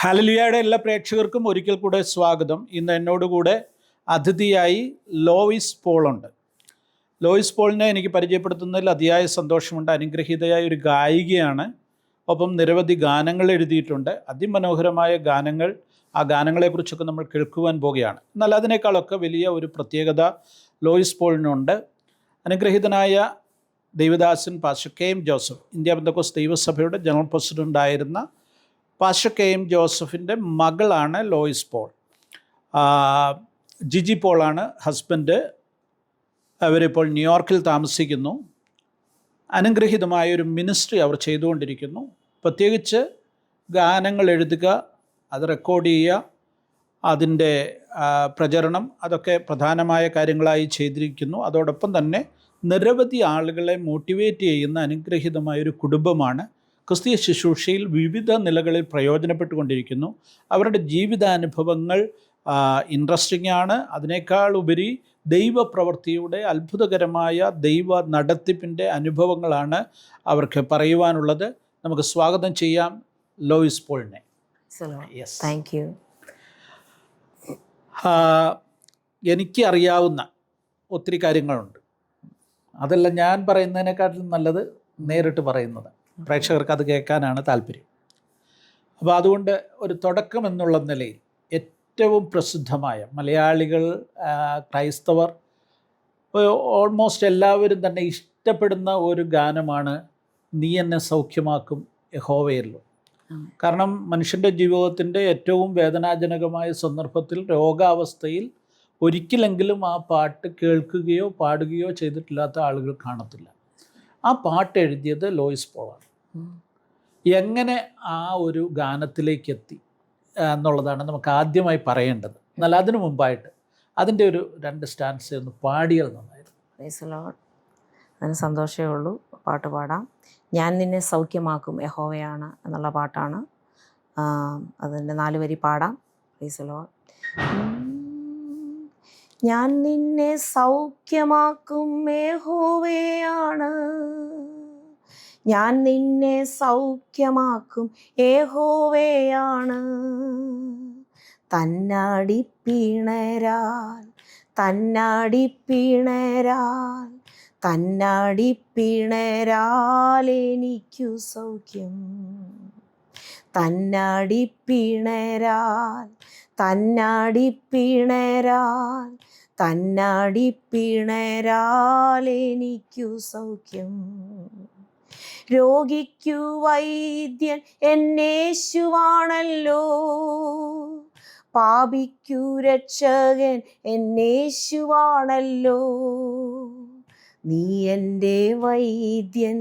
ഹല്ലേലൂയയുടെ എല്ലാ പ്രേക്ഷകർക്കും ഒരിക്കൽ കൂടെ സ്വാഗതം. ഇന്ന് എന്നോടുകൂടെ അതിഥിയായി ലോയിസ് പോളുണ്ട്. ലോയിസ് പോളിനെ എനിക്ക് പരിചയപ്പെടുത്തുന്നതിൽ അതിയായ സന്തോഷമുണ്ട്. അനുഗ്രഹീതയായ ഒരു ഗായികയാണ്. ഒപ്പം നിരവധി ഗാനങ്ങൾ എഴുതിയിട്ടുണ്ട്. അതിമനോഹരമായ ഗാനങ്ങൾ. ആ ഗാനങ്ങളെക്കുറിച്ചൊക്കെ നമ്മൾ കേൾക്കുവാൻ പോവുകയാണ്. എന്നാൽ അതിനേക്കാളൊക്കെ വലിയ ഒരു പ്രത്യേകത ലോയിസ് പോളിനുണ്ട്. അനുഗ്രഹീതനായ ദൈവദാസൻ pastor K M Joseph, India Pentecost ദൈവസഭയുടെ ജനറൽ പ്രസിഡൻ്റായിരുന്ന പാസ്റ്റർ കെ എം ജോസഫിൻ്റെ മകളാണ് ലോയിസ് പോൾ. ജിജി പോളാണ് ഹസ്ബൻഡ്. അവരിപ്പോൾ ന്യൂയോർക്കിൽ താമസിക്കുന്നു. അനുഗ്രഹീതമായൊരു മിനിസ്ട്രി അവർ ചെയ്തുകൊണ്ടിരിക്കുന്നു. പ്രത്യേകിച്ച് ഗാനങ്ങൾ എഴുതുക, അത് റെക്കോർഡ് ചെയ്യുക, അതിൻ്റെ പ്രചരണം, അതൊക്കെ പ്രധാനമായ കാര്യങ്ങളായി ചെയ്തിരിക്കുന്നു. അതോടൊപ്പം തന്നെ നിരവധി ആളുകളെ മോട്ടിവേറ്റ് ചെയ്യുന്ന അനുഗ്രഹീതമായൊരു കുടുംബമാണ്. ക്രിസ്തീയ ശുശ്രൂഷയിൽ വിവിധ നിലകളിൽ പ്രയോജനപ്പെട്ടുകൊണ്ടിരിക്കുന്നു. അവരുടെ ജീവിതാനുഭവങ്ങൾ ഇൻട്രസ്റ്റിംഗ് ആണ്. അതിനേക്കാൾ ഉപരി ദൈവപ്രവൃത്തിയുടെ അത്ഭുതകരമായ ദൈവ നടത്തിപ്പിൻ്റെ അനുഭവങ്ങളാണ് അവർക്ക് പറയുവാനുള്ളത്. നമുക്ക് സ്വാഗതം ചെയ്യാം ലോയിസ് പോളിനെ. Thank you. എനിക്ക് അറിയാവുന്ന ഒത്തിരി കാര്യങ്ങളുണ്ട്. അതെല്ലാം ഞാൻ പറയുന്നതിനെക്കാട്ടിലും നല്ലത് നേരിട്ട് പറയുന്നത്. പ്രേക്ഷകർക്ക് അത് കേൾക്കാനാണ് താല്പര്യം. അപ്പോൾ അതുകൊണ്ട് ഒരു തുടക്കം എന്നുള്ള നിലയിൽ ഏറ്റവും പ്രസിദ്ധമായ മലയാളികൾ, ക്രൈസ്തവർ, ഓൾമോസ്റ്റ് എല്ലാവരും തന്നെ ഇഷ്ടപ്പെടുന്ന ഒരു ഗാനമാണ് നീ എന്നെ സൗഖ്യമാക്കും യഹോവയല്ലോ. കാരണം മനുഷ്യൻ്റെ ജീവിതത്തിൻ്റെ ഏറ്റവും വേദനാജനകമായ സന്ദർഭത്തിൽ, രോഗാവസ്ഥയിൽ ഒരിക്കലെങ്കിലും ആ പാട്ട് കേൾക്കുകയോ പാടുകയോ ചെയ്തിട്ടില്ലാത്ത ആളുകൾ കാണത്തില്ല. ആ പാട്ട് എഴുതിയത് ലോയിസ് പോളാണ്. എങ്ങനെ ആ ഒരു ഗാനത്തിലേക്ക് എത്തി എന്നുള്ളതാണ് നമുക്ക് ആദ്യമായി പറയേണ്ടത്. എന്നാൽ അതിനു മുമ്പായിട്ട് അതിൻ്റെ ഒരു 2 സ്റ്റാൻസ് ഒന്ന് പാടിയാൽ നന്നായിരുന്നു. അതിന് സന്തോഷമേ ഉള്ളൂ. പാട്ട് പാടാം. ഞാൻ നിന്നെ സൗഖ്യമാക്കും യഹോവയാണ് എന്നുള്ള പാട്ടാണ്. അതിൻ്റെ 4 വരി പാടാം. Praise the Lord. ഞാൻ നിന്നെ സൗഖ്യമാക്കും യഹോവയാണ്, ഞാൻ നിന്നെ സൗഖ്യമാക്കും യഹോവയാണ്. തന്നാടിപ്പിണരാൽ തന്നാടിപ്പിണരാൽ തന്നാടിപ്പിണരാൽ എനിക്കു സൗഖ്യം. തന്നാടിപ്പിണരാൽ തന്നാടിപ്പിണരാൽ തന്നാടിപ്പിണരാൽ എനിക്കു സൗഖ്യം. രോഗിക്കു വൈദ്യൻ എന്നേശുവാണല്ലോ, പാപിക്കു രക്ഷകൻ എന്നേശുവാണല്ലോ. നീ എൻ്റെ വൈദ്യൻ,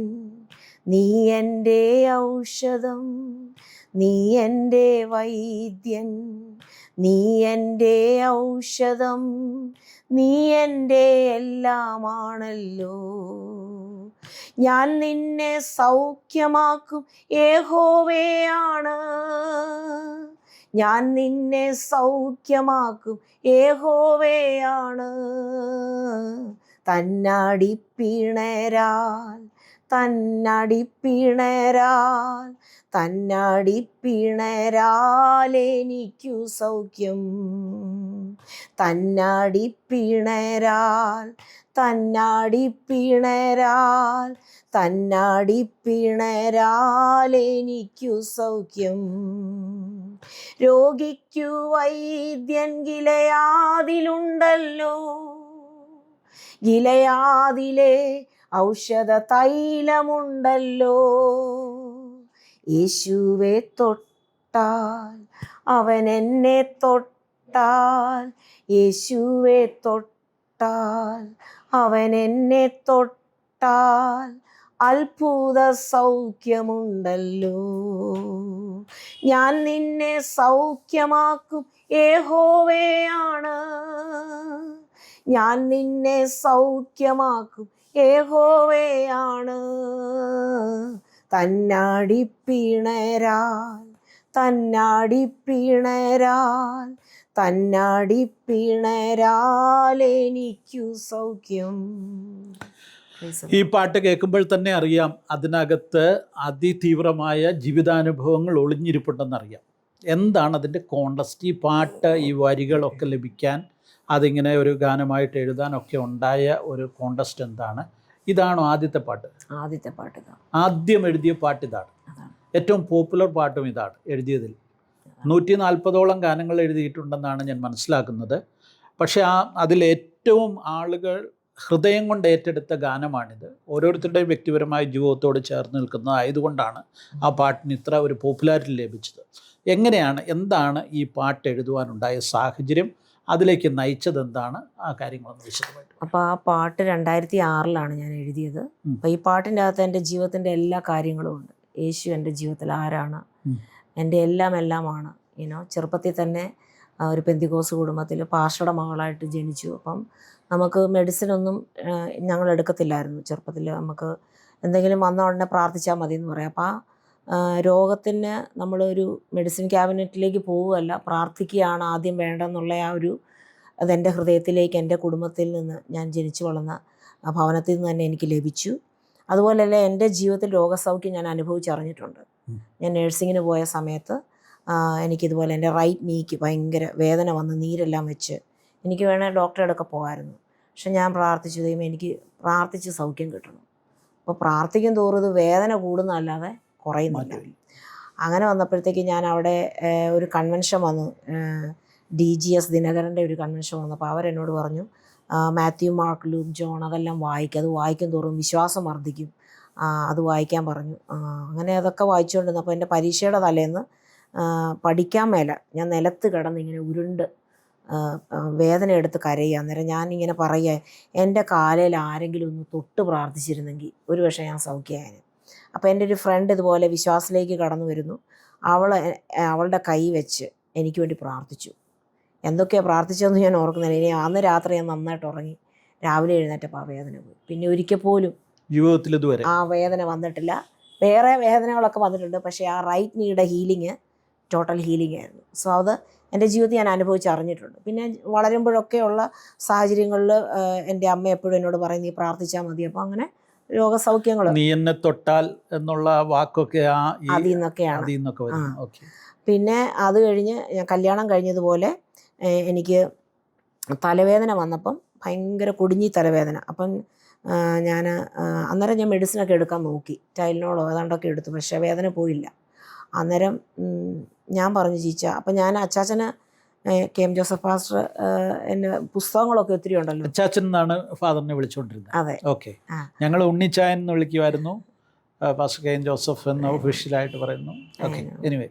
നീ എൻ്റെ ഔഷധം, നീ എൻ്റെ വൈദ്യൻ, നീ എൻ്റെ ഔഷധം, നീ എൻ്റെ എല്ലാമാണല്ലോ. ഞാൻ നിന്നെ സൗഖ്യമാക്കും യഹോവയാണ്, ഞാൻ നിന്നെ സൗഖ്യമാക്കും യഹോവയാണ്. തന്നാടിപ്പിണരാൽ തന്നാടിപ്പിണരാൽ തന്നാടിപ്പിണരാൽ എനിക്കു സൗഖ്യം. തന്നാടിപ്പിണരാൽ തന്നാടിപ്പിണരാൽ തന്നാടിപ്പിണരാൽ എനിക്കു സൗഖ്യം. രോഗിക്കു വൈദ്യൻ ഗിലെയാദിലുണ്ടല്ലോ, ഗിലെയാദിലെ ഔഷധ തൈലമുണ്ടല്ലോ. യേശുവെ തൊട്ടാൽ അവൻ എന്നെ തൊട്ടാൽ, യേശുവെ തൊട്ടാൽ അവൻ എന്നെ തൊട്ടാൽ അത്ഭുത സൗഖ്യമുണ്ടല്ലോ. ഞാൻ നിന്നെ സൗഖ്യമാക്കും യഹോവയാണ്, ഞാൻ നിന്നെ സൗഖ്യമാക്കും യഹോവയാണ്. തന്നാടിപ്പിണരാൽ തന്നാടിപ്പിണരാൽ തന്നാടിപ്പിണരാൽ എനിക്കു സൗഖ്യം. ഈ പാട്ട് കേൾക്കുമ്പോൾ തന്നെ അറിയാം അതിനകത്ത് അതിതീവ്രമായ ജീവിതാനുഭവങ്ങൾ ഒളിഞ്ഞിരിപ്പുണ്ടെന്നറിയാം. എന്താണ് അതിൻ്റെ കോണ്ടസ്റ്റ്? ഈ പാട്ട്, ഈ വരികളൊക്കെ ലഭിക്കാൻ, അതിങ്ങനെ ഒരു ഗാനമായിട്ട് എഴുതാനൊക്കെ ഉണ്ടായ ഒരു കോണ്ടസ്റ്റ് എന്താണ്? ഇതാണോ ആദ്യത്തെ പാട്ട്? ആദ്യത്തെ പാട്ട് ഇതാണ്. ആദ്യം എഴുതിയ പാട്ട് ഇതാണ്. ഏറ്റവും പോപ്പുലർ പാട്ടും ഇതാണ് എഴുതിയതിൽ. 140ഓളം ഗാനങ്ങൾ എഴുതിയിട്ടുണ്ടെന്നാണ് ഞാൻ മനസ്സിലാക്കുന്നത്. പക്ഷേ അതിലേറ്റവും ആളുകൾ ഹൃദയം കൊണ്ട് ഏറ്റെടുത്ത ഗാനമാണിത്. ഓരോരുത്തരുടെയും വ്യക്തിപരമായ ജീവിതത്തോട് ചേർന്ന് നിൽക്കുന്നതായതുകൊണ്ടാണ് ആ പാട്ടിന് ഇത്ര ഒരു പോപ്പുലാരിറ്റി ലഭിച്ചത്. എന്താണ് ഈ പാട്ട് എഴുതുവാനുണ്ടായ സാഹചര്യം? അതിലേക്ക് നയിച്ചത് എന്താണ്? ആ കാര്യങ്ങളൊന്ന് വിശദമായിട്ട്. അപ്പോൾ ആ പാട്ട് 2006 ഞാൻ എഴുതിയത്. അപ്പോൾ ഈ പാട്ടിൻ്റെ അകത്ത് എൻ്റെ ജീവിതത്തിൻ്റെ എല്ലാ കാര്യങ്ങളും ഉണ്ട്. യേശു എൻ്റെ ജീവിതത്തിൽ ആരാണ്, എൻ്റെ എല്ലാമാണ്. ചെറുപ്പത്തിൽ തന്നെ ഒരു പെന്തിക്കോസ് കുടുംബത്തിൽ പാസ്റ്ററുടെ മകളായിട്ട് ജനിച്ചു. അപ്പം നമുക്ക് മെഡിസിനൊന്നും ഞങ്ങൾ എടുക്കത്തില്ലായിരുന്നു ചെറുപ്പത്തിൽ. നമുക്ക് എന്തെങ്കിലും വന്ന ഉടനെ പ്രാർത്ഥിച്ചാൽ മതി എന്ന് പറയാം. അപ്പോൾ രോഗത്തിന് നമ്മളൊരു മെഡിസിൻ ക്യാബിനറ്റിലേക്ക് പോവുകയല്ല, പ്രാർത്ഥിക്കുകയാണ് ആദ്യം വേണ്ടെന്നുള്ള അതെൻ്റെ ഹൃദയത്തിലേക്ക്, എൻ്റെ കുടുംബത്തിൽ നിന്ന്, ഞാൻ ജനിച്ചു വളർന്ന ഭവനത്തിൽ നിന്ന് തന്നെ എനിക്ക് ലഭിച്ചു. അതുപോലെയല്ല എൻ്റെ ജീവിതത്തിൽ രോഗസൗഖ്യം ഞാൻ അനുഭവിച്ചറിഞ്ഞിട്ടുണ്ട്. ഞാൻ നഴ്സിങ്ങിന് പോയ സമയത്ത് എനിക്കിതുപോലെ എൻ്റെ റൈറ്റ് നീക്ക് ഭയങ്കര വേദന വന്ന് നീരെല്ലാം വെച്ച് എനിക്ക് വേണേൽ ഡോക്ടറെ അടുക്ക പോകാമായിരുന്നു. പക്ഷെ ഞാൻ പ്രാർത്ഥിച്ചു, ദൈവം എനിക്ക് പ്രാർത്ഥിച്ച് സൗഖ്യം കിട്ടണം. അപ്പോൾ പ്രാർത്ഥിക്കും തോറും ഇത് വേദന കൂടുന്നതല്ലാതെ കുറയുന്നില്ല. അങ്ങനെ വന്നപ്പോഴത്തേക്ക് ഞാൻ അവിടെ ഒരു കൺവെൻഷൻ വന്നു, DGS ദിനകരൻ്റെ ഒരു കൺവെൻഷൻ വന്നപ്പോൾ അവരെന്നോട് പറഞ്ഞു, മാത്യു, മാർക്ക്, ലൂക്ക്, ജോൺ അതെല്ലാം വായിക്കും, അത് വായിക്കും തോറും വിശ്വാസം വർദ്ധിക്കും, അത് വായിക്കാൻ പറഞ്ഞു. അങ്ങനെ അതൊക്കെ വായിച്ചുകൊണ്ടിരുന്നു. അപ്പോൾ എൻ്റെ പരീക്ഷയുടെ തലേന്ന് പഠിക്കാൻ മേല ഞാൻ നിലത്ത് കിടന്ന് ഇങ്ങനെ ഉരുണ്ട് വേദന എടുത്ത് കരയുക. അന്നേരം ഞാനിങ്ങനെ പറയുക, എൻ്റെ കാലയിൽ ആരെങ്കിലും ഒന്ന് തൊട്ട് പ്രാർത്ഥിച്ചിരുന്നെങ്കിൽ ഒരു പക്ഷേ ഞാൻ സൗഖ്യമായേനെ. അപ്പോൾ എൻ്റെ ഒരു ഫ്രണ്ട് ഇതുപോലെ വിശ്വാസത്തിലേക്ക് കടന്നു വരുന്നു. അവളുടെ കൈ വെച്ച് എനിക്ക് വേണ്ടി പ്രാർത്ഥിച്ചു. എന്തൊക്കെയാണ് പ്രാർത്ഥിച്ചതെന്ന് ഞാൻ ഓർക്കുന്നില്ല. ഇനി അന്ന് രാത്രി ഞാൻ നന്നായിട്ട് ഉറങ്ങി. രാവിലെ എഴുന്നേറ്റപ്പോൾ ആ വേദന പോയി. പിന്നെ ഒരിക്കൽ പോലും ജീവിതത്തിൽ ഇതുവരെ ആ വേദന വന്നിട്ടില്ല. വേറെ വേദനകളൊക്കെ വന്നിട്ടുണ്ട്, പക്ഷേ ആ റൈറ്റ് നീയുടെ ഹീലിങ് ടോട്ടൽ ഹീലിംഗ് ആയിരുന്നു. സോ അത് എൻ്റെ ജീവിതത്തിൽ ഞാൻ അനുഭവിച്ചറിഞ്ഞിട്ടുണ്ട്. പിന്നെ വളരുമ്പോഴൊക്കെയുള്ള സാഹചര്യങ്ങളിൽ എൻ്റെ അമ്മ എപ്പോഴും എന്നോട് പറയും, നീ പ്രാർത്ഥിച്ചാൽ മതി. അപ്പോൾ അങ്ങനെ രോഗസൗഖ്യങ്ങൾ, നീ എന്നെ തൊട്ടാൽ എന്നുള്ള വാക്കൊക്കെ അതിൽ നിന്നൊക്കെയാണ്. പിന്നെ അത് കഴിഞ്ഞ് ഞാൻ കല്യാണം കഴിഞ്ഞതുപോലെ എനിക്ക് തലവേദന വന്നപ്പം ഭയങ്കര കുടുങ്ങി തലവേദന. അപ്പം ഞാൻ അന്നേരം ഞാൻ മെഡിസിനൊക്കെ എടുക്കാൻ നോക്കി, ടൈലിനോളോ ഏതാണ്ടൊക്കെ എടുത്തു, പക്ഷേ വേദന പോയില്ല. അന്നേരം ഞാൻ പറഞ്ഞു, ചീച്ച, അപ്പം ഞാൻ അച്ചാച്ചന് KM ജോസഫ് പാസ്റ്റർ എൻ്റെ പുസ്തകങ്ങളൊക്കെ ഒത്തിരി ഉണ്ടല്ലോ. അച്ചാച്ചൻ എന്നാണ് ഫാദറിനെ വിളിച്ചുകൊണ്ടിരുന്നത്. അതെ, ഓക്കെ. ഞങ്ങൾ ഉണ്ണിച്ചായൻ എന്ന് വിളിക്കുമായിരുന്നു, പാസ്റ്റർ KM ജോസഫ് എന്ന് ഒഫീഷ്യലായിട്ട് പറയുന്നു. Okay, anyway.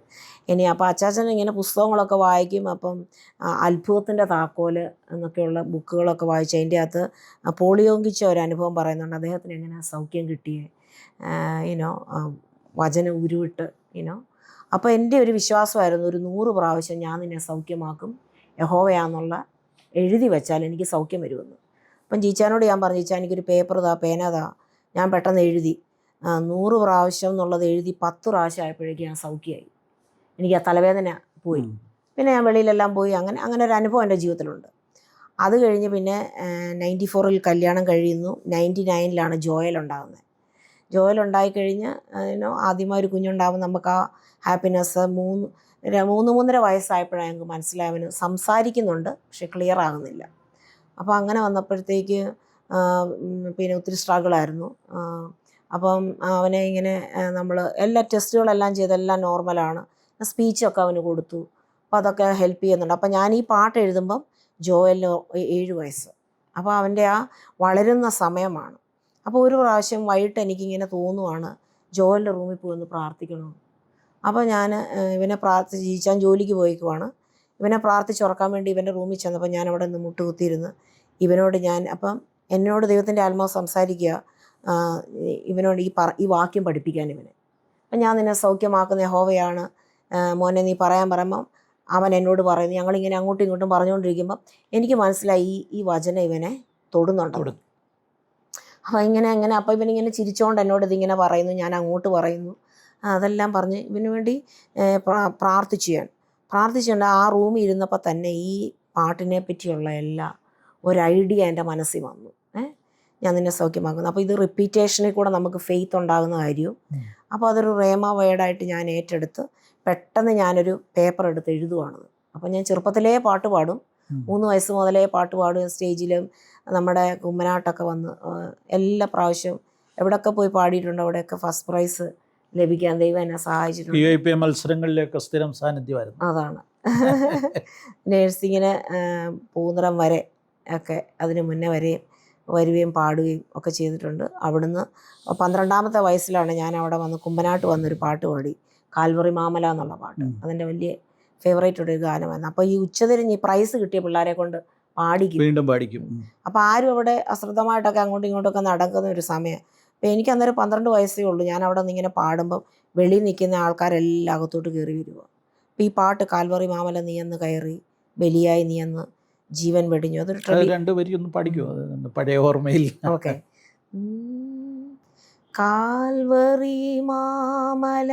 ഇനി അപ്പോൾ അച്ചാച്ചൻ ഇങ്ങനെ പുസ്തകങ്ങളൊക്കെ വായിക്കും. അപ്പം അത്ഭുതത്തിൻ്റെ താക്കോല് എന്നൊക്കെയുള്ള ബുക്കുകളൊക്കെ വായിച്ച് അതിൻ്റെ അകത്ത് പോളിയോങ്കിച്ച ഒരു അനുഭവം പറയുന്നുണ്ട്. അദ്ദേഹത്തിന് എങ്ങനെ സൗഖ്യം കിട്ടിയേ, വചനം ഉരുവിട്ട്. അപ്പോൾ എൻ്റെ ഒരു വിശ്വാസമായിരുന്നു, ഒരു 100 പ്രാവശ്യം ഞാൻ നിന്നെ സൗഖ്യമാക്കും യഹോവയാന്നുള്ള എഴുതി വെച്ചാൽ എനിക്ക് സൗഖ്യം വരുമെന്ന്. അപ്പം ചീച്ചാനോട് ഞാൻ പറഞ്ഞു, ചീച്ചാ എനിക്കൊരു പേപ്പർ താ, പേന താ. ഞാൻ പെട്ടെന്ന് എഴുതി 100 പ്രാവശ്യം എന്നുള്ളത് എഴുതി 10 പ്രാവശ്യം ആയപ്പോഴേക്കും ഞാൻ സൗഖ്യമായി. എനിക്ക് ആ തലവേദന പോയി. പിന്നെ ഞാൻ വെളിയിലെല്ലാം പോയി. അങ്ങനെ ഒരു അനുഭവം എൻ്റെ ജീവിതത്തിലുണ്ട്. അത് കഴിഞ്ഞ് പിന്നെ 94 കല്യാണം കഴിയുന്നു. 99 ജോയൽ ഉണ്ടാകുന്നത്. ജോയൽ ഉണ്ടായിക്കഴിഞ്ഞ് ആദ്യമായി ഒരു കുഞ്ഞുണ്ടാകുമ്പോൾ നമുക്ക് ആ ഹാപ്പിനെസ് 3-3.5 വയസ്സായപ്പോഴാണ് ഞങ്ങൾക്ക് മനസ്സിലായവന് സംസാരിക്കുന്നുണ്ട്, പക്ഷെ ക്ലിയർ ആകുന്നില്ല. അപ്പോൾ അങ്ങനെ വന്നപ്പോഴത്തേക്ക് പിന്നെ ഒത്തിരി സ്ട്രഗിളായിരുന്നു. അപ്പം അവനെ ഇങ്ങനെ നമ്മൾ എല്ലാ ടെസ്റ്റുകളെല്ലാം ചെയ്തെല്ലാം നോർമലാണ്. സ്പീച്ചൊക്കെ അവന് കൊടുത്തു. അപ്പോൾ അതൊക്കെ ഹെൽപ്പ് ചെയ്യുന്നുണ്ട്. അപ്പോൾ ഞാൻ ഈ പാട്ട് എഴുതുമ്പം ജോയലിന് 7 വയസ്സ്. അപ്പോൾ അവൻ്റെ ആ വളരുന്ന സമയമാണ്. അപ്പോൾ ഒരു പ്രാവശ്യം വൈകിട്ട് എനിക്കിങ്ങനെ തോന്നുവാണ്, ജോയലിൻ്റെ റൂമിൽ പോയി ഒന്ന് പ്രാർത്ഥിക്കണമെന്ന്. അപ്പോൾ ഞാൻ ഇവനെ പ്രാർത്ഥിച്ചാൻ ജോലിക്ക് പോയിക്കുവാണ്. ഇവനെ പ്രാർത്ഥിച്ചുറക്കാൻ വേണ്ടി ഇവൻ്റെ റൂമിൽ ചെന്നപ്പോൾ ഞാൻ അവിടെ നിന്ന് മുട്ടുകുത്തിയിരുന്ന് ഇവനോട് അപ്പം എന്നോട് ദൈവത്തിൻ്റെ ആത്മാവ് സംസാരിക്കുക, ഇവനോട് ഈ വാക്യം പഠിപ്പിക്കാൻ ഇവനെ. അപ്പം ഞാൻ നിന്നെ സൗഖ്യമാക്കുന്ന യഹോവയാണ് മോനെ, നീ പറയുമ്പം അവൻ എന്നോട് പറയുന്നു. ഞങ്ങളിങ്ങനെ അങ്ങോട്ടും ഇങ്ങോട്ടും പറഞ്ഞുകൊണ്ടിരിക്കുമ്പം എനിക്ക് മനസ്സിലായി ഈ വചനം ഇവനെ തൊടുന്നുണ്ടോ. അപ്പോൾ അപ്പോൾ ഇവനിങ്ങനെ ചിരിച്ചുകൊണ്ട് എന്നോട് ഇതിങ്ങനെ പറയുന്നു, ഞാൻ അങ്ങോട്ട് പറയുന്നു. അതെല്ലാം പറഞ്ഞ് ഇവന് വേണ്ടി പ്രാർത്ഥിച്ചുകൊണ്ട് ആ റൂമിൽ ഇരുന്നപ്പോൾ തന്നെ ഈ പാട്ടിനെ പറ്റിയുള്ള ഒരു ഐഡിയ എൻ്റെ മനസ്സിൽ വന്നു. ഞാൻ നിന്നെ സൗഖ്യമാക്കുന്നു. അപ്പോൾ ഇത് റിപ്പീറ്റേഷനിൽ കൂടെ നമുക്ക് ഫെയ്ത്ത് ഉണ്ടാകുന്ന കാര്യവും. അപ്പോൾ അതൊരു റേമ വേർഡായിട്ട് ഞാൻ ഏറ്റെടുത്ത് പെട്ടെന്ന് ഞാനൊരു പേപ്പർ എടുത്ത് എഴുതുവാണത്. അപ്പം ഞാൻ ചെറുപ്പത്തിലേ പാട്ട് പാടും. 3 വയസ്സ് മുതലേ പാട്ട് പാടും. സ്റ്റേജിലും നമ്മുടെ കുമ്മനാട്ടൊക്കെ വന്ന് എല്ലാ പ്രാവശ്യവും എവിടെയൊക്കെ പോയി പാടിയിട്ടുണ്ട് അവിടെയൊക്കെ ഫസ്റ്റ് പ്രൈസ് ലഭിക്കാൻ ദൈവം എന്നെ സഹായിച്ചിട്ടുണ്ട്. PIP മത്സരങ്ങളിലൊക്കെ സ്ഥിരം സാന്നിധ്യമായിരുന്നു. അതാണ്. നേഴ്സിങ്ങിന് പോകുന്നിടം വരെ ഒക്കെ അതിന് മുന്നേ വരികയും പാടുകയും ഒക്കെ ചെയ്തിട്ടുണ്ട്. അവിടുന്ന് 12ാമത്തെ വയസ്സിലാണ് ഞാൻ അവിടെ വന്ന് കുമ്പനാട്ട് വന്നൊരു പാട്ട് പാടി, കാൽവറി മാമല എന്നുള്ള പാട്ട്. അതെൻ്റെ വലിയ ഫേവറേറ്റ് ഒരു ഗാനമായിരുന്നു. അപ്പോൾ ഈ ഉച്ചതിരിഞ്ഞ് ഈ പ്രൈസ് കിട്ടിയ പിള്ളേരെ കൊണ്ട് വീണ്ടും പാടിക്കും. അപ്പോൾ ആരും അവിടെ അശ്രദ്ധമായിട്ടൊക്കെ അങ്ങോട്ടും ഇങ്ങോട്ടൊക്കെ നടക്കുന്ന ഒരു സമയം. അപ്പോൾ എനിക്ക് അന്നേരം 12 വയസ്സേ ഉള്ളൂ. ഞാൻ അവിടെ നിന്ന് ഇങ്ങനെ പാടുമ്പം വെളിയിൽ നിൽക്കുന്ന ആൾക്കാരെല്ലാം അകത്തോട്ട് കയറി വരിക. അപ്പോൾ ഈ പാട്ട് കാൽവറി മാമല നീ എന്ന് കയറി, ബലിയായി നീ എന്ന് ജീവൻ വെടിഞ്ഞു, അതൊരു 2 വരി ഒന്ന് പഠിക്കുമോ പഴയ ഓർമ്മയിൽ? ഓക്കെ. കാൽവറി മാമല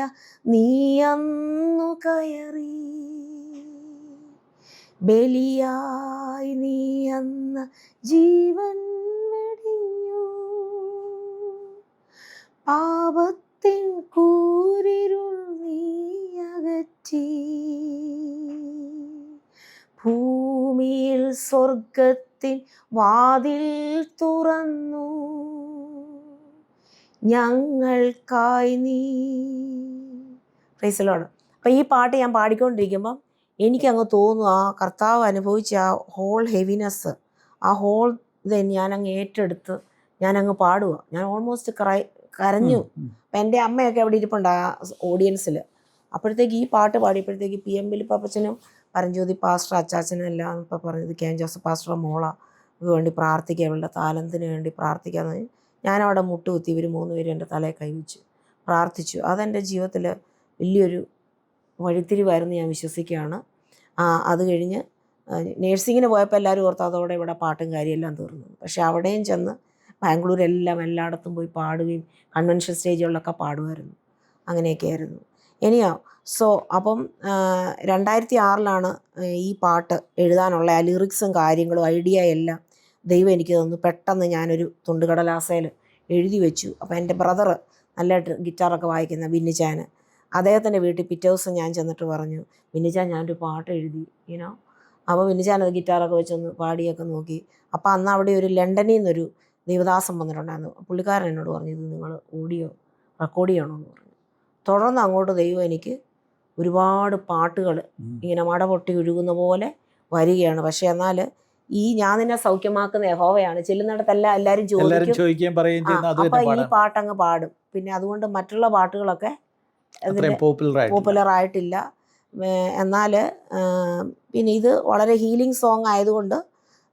നീ അന്നു കയറി, ബലിയായി നീ അന്ന് ജീവൻ വെടിഞ്ഞു, പാപത്തിൻ കൂരിരുൾ നീ അകറ്റി, ഭൂമിയിൽ സ്വർഗത്തിൻ വാതിൽ തുറന്നു, ഞങ്ങൾക്കായി നീ. Praise the Lord. അപ്പം ഈ പാട്ട് ഞാൻ പാടിക്കൊണ്ടിരിക്കുമ്പം എനിക്കങ്ങ് തോന്നും ആ കർത്താവ് അനുഭവിച്ച ആ ഹോൾ ഹെവിനെസ്, ആ ഹോൾ ഇത് ഞാനങ്ങ് ഏറ്റെടുത്ത് ഞാനങ്ങ് പാടുക. ഞാൻ ഓൾമോസ്റ്റ് കരഞ്ഞു. അപ്പം എൻ്റെ അമ്മയൊക്കെ അവിടെ ഇരിപ്പുണ്ട് ആ ഓഡിയൻസിൽ. അപ്പോഴത്തേക്ക് ഈ പാട്ട് പാടിയപ്പോഴത്തേക്ക് PM ഫിലിപ്പച്ചനും പരഞ്ജ്യോതി പാസ്റ്റർ അച്ചാച്ചനും എല്ലാം ഇപ്പോൾ പറഞ്ഞത് KM ജോസഫ് പാസ്റ്ററുടെ മോളക്ക് വേണ്ടി പ്രാർത്ഥിക്കുക, അവളുടെ താലന്തിന് വേണ്ടി പ്രാർത്ഥിക്കാമെന്ന് പറഞ്ഞ് ഞാനവിടെ മുട്ടുകുത്തി. ഇവർ 3 പേരും എൻ്റെ തലയിൽ കൈവച്ചു പ്രാർത്ഥിച്ചു. അതെൻ്റെ ജീവിതത്തിൽ വലിയൊരു വഴിത്തിരിവായിരുന്നു ഞാൻ വിശ്വസിക്കുകയാണ്. അത് കഴിഞ്ഞ് നേഴ്സിങ്ങിന് പോയപ്പോൾ എല്ലാവരും ഓർത്ത് അതോടെ ഇവിടെ പാട്ടും കാര്യമെല്ലാം തീർന്നു. പക്ഷേ അവിടെയും ചെന്ന് ബാംഗ്ലൂരെല്ലാം എല്ലായിടത്തും പോയി പാടുകയും കൺവെൻഷൻ സ്റ്റേജുകളിലൊക്കെ പാടുമായിരുന്നു. അങ്ങനെയൊക്കെ ആയിരുന്നു. അപ്പം 2006 ഈ പാട്ട് എഴുതാനുള്ള ആ ലിറിക്സും കാര്യങ്ങളും ഐഡിയ എല്ലാം ദൈവം എനിക്ക് തന്നു. പെട്ടെന്ന് ഞാനൊരു തുണ്ടുകടലാസയിൽ എഴുതി വെച്ചു. അപ്പോൾ എൻ്റെ ബ്രദർ നല്ലതായിട്ട് ഗിറ്റാറൊക്കെ വായിക്കുന്ന ബിന്നിച്ചാൻ, അദ്ദേഹത്തിൻ്റെ വീട്ടിൽ പിറ്റേ ദിവസം ഞാൻ ചെന്നിട്ട് പറഞ്ഞു, ബിന്നിച്ചാൻ ഞാനൊരു പാട്ട് എഴുതി അപ്പോൾ ബിന്നിച്ചാൻ അത് ഗിറ്റാറൊക്കെ വെച്ചൊന്ന് പാടിയൊക്കെ നോക്കി. അപ്പോൾ അന്ന് അവിടെ ഒരു ലണ്ടനിൽ നിന്നൊരു ദേവദാസം വന്നിട്ടുണ്ടായിരുന്നു. പുള്ളിക്കാരൻ എന്നോട് പറഞ്ഞു, ഇത് നിങ്ങൾ റെക്കോർഡ് ചെയ്യണമെന്ന് പറഞ്ഞു. തുടർന്ന് അങ്ങോട്ട് ദൈവം എനിക്ക് ഒരുപാട് പാട്ടുകൾ ഇങ്ങനെ മട പൊട്ടി ഒഴുകുന്ന പോലെ വരികയാണ്. പക്ഷേ എന്നാൽ ഞാൻ നിന്നെ സൗഖ്യമാക്കുന്ന യഹോവയാണ്, ചെല്ലുന്നിടത്തെല്ലാം എല്ലാവരും ചോദിക്കും. അപ്പോൾ ഈ പാട്ടങ്ങ് പാടും. പിന്നെ അതുകൊണ്ട് മറ്റുള്ള പാട്ടുകളൊക്കെ പോപ്പുലർ ആയിട്ടില്ല. എന്നാൽ പിന്നെ ഇത് വളരെ ഹീലിംഗ് സോങ് ആയതുകൊണ്ട്,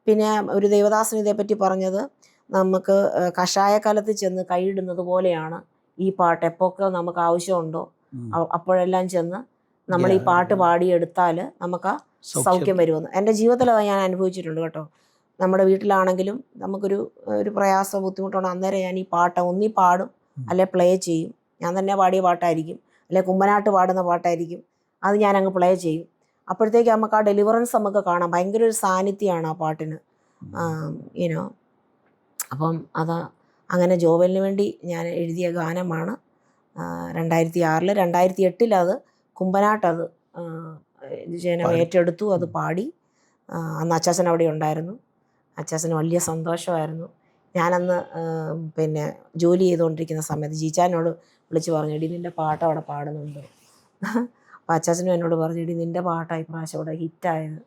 പിന്നെ ഒരു ദേവദാസൻ ഇതേപ്പറ്റി പറഞ്ഞത്, നമുക്ക് കഷായക്കാലത്ത് ചെന്ന് കൈയിടുന്നത് പോലെയാണ് ഈ പാട്ട്. എപ്പോഴൊക്കെ നമുക്ക് ആവശ്യമുണ്ടോ അപ്പോഴെല്ലാം ചെന്ന് നമ്മൾ ഈ പാട്ട് പാടിയെടുത്താൽ നമുക്ക് ആ സൗഖ്യം വരുമെന്ന് എൻ്റെ ജീവിതത്തിൽ അത് ഞാൻ അനുഭവിച്ചിട്ടുണ്ട് കേട്ടോ. നമ്മുടെ വീട്ടിലാണെങ്കിലും നമുക്കൊരു പ്രയാസം ബുദ്ധിമുട്ടാണ്, അന്നേരം ഞാൻ ഈ പാട്ട് ഒന്നീ പാടും, അല്ലെ പ്ലേ ചെയ്യും. ഞാൻ തന്നെ പാടിയ പാട്ടായിരിക്കും, അല്ലെ കുമ്പനാട്ട് പാടുന്ന പാട്ടായിരിക്കും, അത് ഞാനങ്ങ് പ്ലേ ചെയ്യും. അപ്പോഴത്തേക്ക് നമുക്ക് ആ ഡെലിവറൻസ് നമുക്ക് കാണാം. ഭയങ്കര ഒരു സാന്നിധ്യമാണ് ആ പാട്ടിന്. അപ്പം അങ്ങനെ ജോവലിന് വേണ്ടി ഞാൻ എഴുതിയ ഗാനമാണ്. 2006. 2008 അത് കുമ്പനാട്ടത് ജനം ഏറ്റെടുത്തു, അത് പാടി. അന്ന് അച്ചാച്ചൻ അവിടെ ഉണ്ടായിരുന്നു. അച്ചാച്ചന് വലിയ സന്തോഷമായിരുന്നു. ഞാനന്ന് പിന്നെ ജോലി ചെയ്തുകൊണ്ടിരിക്കുന്ന സമയത്ത് ജീച്ചാനോട് വിളിച്ച് പറഞ്ഞു, എടി നിൻ്റെ പാട്ട് അവിടെ പാടുന്നുണ്ട്. അപ്പോൾ അച്ചാച്ചനും എന്നോട് പറഞ്ഞു, എടി നിൻ്റെ പാട്ടായി പ്രാവശ്യം അവിടെ ഹിറ്റായത്.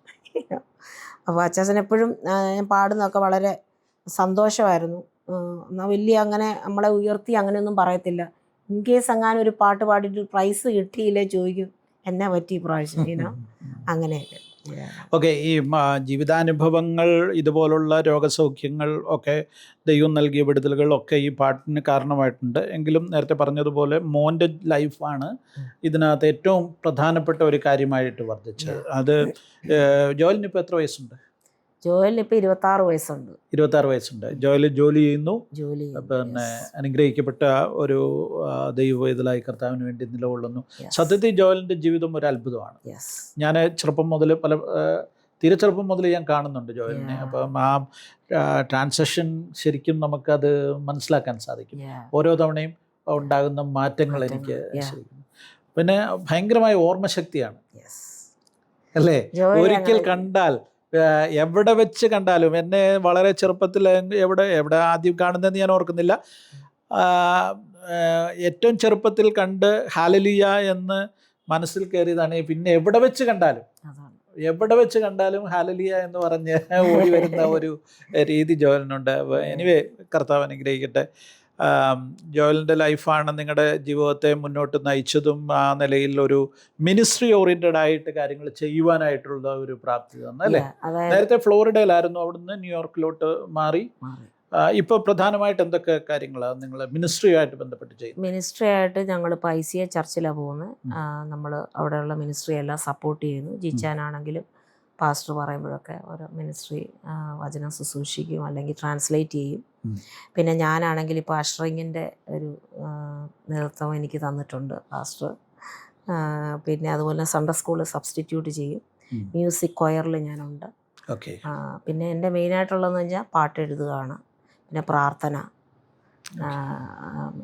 അപ്പോൾ അച്ചാച്ചൻ എപ്പോഴും ഞാൻ പാടുന്നതൊക്കെ വളരെ സന്തോഷമായിരുന്നു. എന്നാൽ വലിയ അങ്ങനെ നമ്മളെ ഉയർത്തി അങ്ങനെയൊന്നും പറയത്തില്ല. ഇൻ കേസ് അങ്ങനെ ഒരു പാട്ട് പാടിയിട്ട് പ്രൈസ് കിട്ടിയില്ലേ ചോദിക്കും, എന്നാ പറ്റി പ്രാവശ്യം അങ്ങനെയൊക്കെ. ഓക്കെ. ഈ ജീവിതാനുഭവങ്ങൾ, ഇതുപോലുള്ള രോഗസൗഖ്യങ്ങൾ ഒക്കെ, ദൈവം നൽകിയ വിടുതലുകൾ ഒക്കെ ഈ പാട്ടിന് കാരണമായിട്ടുണ്ട്. എങ്കിലും നേരത്തെ പറഞ്ഞതുപോലെ മോൻ്റെ ലൈഫാണ് ഇതിനകത്ത് ഏറ്റവും പ്രധാനപ്പെട്ട ഒരു കാര്യമായിട്ട് വർദ്ധിച്ചത്. അത് ജോയലിന് ഇപ്പോൾ എത്ര വയസ്സുണ്ട്? ജോയലിന് ഇപ്പോൾ 26 വയസ്സുണ്ട്. 26 വയസ്സുണ്ട്. ജോയൽ ജോലി ചെയ്യുന്നു. പിന്നെ അനുഗ്രഹിക്കപ്പെട്ട ഒരു ദൈവവേദലായി കർത്താവിന് വേണ്ടി നിലകൊള്ളുന്നു. സത്യത്തിൽ ജോയലിൻ്റെ ജീവിതം ഒരു അത്ഭുതമാണ്. ഞാൻ തീരെ ചെറുപ്പം മുതൽ ഞാൻ കാണുന്നുണ്ട് ജോയലിനെ. അപ്പം ആ ട്രാൻസാക്ഷൻ ശരിക്കും നമുക്കത് മനസ്സിലാക്കാൻ സാധിക്കും. ഓരോ തവണയും ഉണ്ടാകുന്ന മാറ്റങ്ങൾ എനിക്ക് ശരിക്കും പിന്നെ ഭയങ്കരമായ ഓർമ്മശക്തിയാണ് യെസ്. അല്ലേ? ജോയ് ഒരിക്കൽ അങ്ങനെ കണ്ടാൽ എവിടെ വെച്ച് കണ്ടാലും എന്നെ വളരെ ചെറുപ്പത്തിൽ എവിടെ എവിടെ ആദ്യം കാണുന്നതെന്ന് ഞാൻ ഓർക്കുന്നില്ല. ആ, ഏറ്റവും ചെറുപ്പത്തിൽ കണ്ട് ഹാലലിയ എന്ന് മനസ്സിൽ കയറിയതാണ്. പിന്നെ എവിടെ വെച്ച് കണ്ടാലും അതാണ്. എവിടെ വെച്ച് കണ്ടാലും ഹാലലിയ എന്ന് പറഞ്ഞ് ഓടി വരുന്ന ഒരു രീതി ജോയലിനുണ്ട്. എനിവേ, കർത്താവ് അനുഗ്രഹിക്കട്ടെ. ജോയലിൻ്റെ ലൈഫാണ് നിങ്ങളുടെ ജീവിതത്തെ മുന്നോട്ട് നയിച്ചതും ആ നിലയിൽ ഒരു മിനിസ്ട്രി ഓറിയൻറ്റഡ് ആയിട്ട് കാര്യങ്ങൾ ചെയ്യുവാനായിട്ടുള്ള ഒരു പ്രാപ്തി തന്നെ, അല്ലേ? അതായത് നേരത്തെ ഫ്ലോറിഡയിലായിരുന്നു, അവിടുന്ന് ന്യൂയോർക്കിലോട്ട് മാറി. മാറി. ഇപ്പോൾ പ്രധാനമായിട്ട് എന്തൊക്കെ കാര്യങ്ങളാണ് നിങ്ങൾ മിനിസ്ട്രിയുമായിട്ട് ബന്ധപ്പെട്ട് ചെയ്യുന്നത്? മിനിസ്ട്രി ആയിട്ട് ഞങ്ങളിപ്പോൾ ICA ചർച്ചിലാണ് പോകുന്നത്. നമ്മൾ അവിടെയുള്ള മിനിസ്ട്രി എല്ലാം സപ്പോർട്ട് ചെയ്യുന്നു. ജിച്ചാനാണെങ്കിലും പാസ്റ്റർ പറയുമ്പോഴൊക്കെ ഓരോ മിനിസ്ട്രി വചനം ശുശ്രൂഷിക്കും, അല്ലെങ്കിൽ ട്രാൻസ്ലേറ്റ് ചെയ്യും. പിന്നെ ഞാനാണെങ്കിൽ ഇപ്പോൾ അഷറിങ്ങിൻ്റെ ഒരു നേതൃത്വം എനിക്ക് തന്നിട്ടുണ്ട് പാസ്റ്റർ. പിന്നെ അതുപോലെ സൺഡേ സ്കൂളിൽ സബ്സ്റ്റിറ്റ്യൂട്ട് ചെയ്യും. മ്യൂസിക് കൊയറിൽ ഞാനുണ്ട്. ഓക്കെ. പിന്നെ എൻ്റെ മെയിനായിട്ടുള്ളതെന്ന് വെച്ചാൽ പാട്ട് എഴുതുകയാണ്. പിന്നെ പ്രാർത്ഥന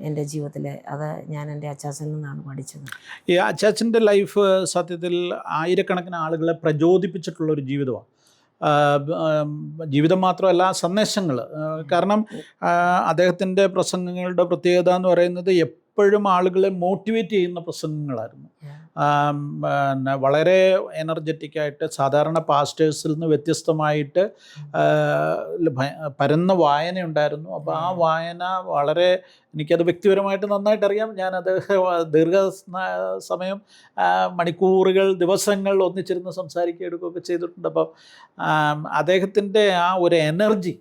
എൻ്റെ ജീവിതത്തിലെ, അത് ഞാൻ എൻ്റെ അച്ചാച്ചനിൽ നിന്നാണ് പഠിച്ചത്. ഈ അച്ചാച്ചൻ്റെ ലൈഫ് സത്യത്തിൽ ആയിരക്കണക്കിന് ആളുകളെ പ്രചോദിപ്പിച്ചിട്ടുള്ളൊരു ജീവിതമാണ്. ജീവിതം മാത്രമല്ല, സന്ദേശങ്ങൾ. കാരണം അദ്ദേഹത്തിൻ്റെ പ്രസംഗങ്ങളുടെ പ്രത്യേകത എന്ന് പറയുന്നത് എപ്പോഴും ആളുകളെ മോട്ടിവേറ്റ് ചെയ്യുന്ന പ്രസംഗങ്ങളായിരുന്നു. പിന്നെ വളരെ എനർജറ്റിക്കായിട്ട്, സാധാരണ പാസ്റ്റേഴ്സിൽ നിന്ന് വ്യത്യസ്തമായിട്ട് പരന്ന വായന ഉണ്ടായിരുന്നു. അപ്പോൾ ആ വായന വളരെ, എനിക്കത് വ്യക്തിപരമായിട്ട് നന്നായിട്ട് അറിയാം. ഞാനത് സമയം മണിക്കൂറുകൾ, ദിവസങ്ങൾ ഒന്നിച്ചിരുന്ന് സംസാരിക്കുക, എടുക്കുകയൊക്കെ ചെയ്തിട്ടുണ്ട്. അപ്പം അദ്ദേഹത്തിൻ്റെ ആ ഒരു എനർജി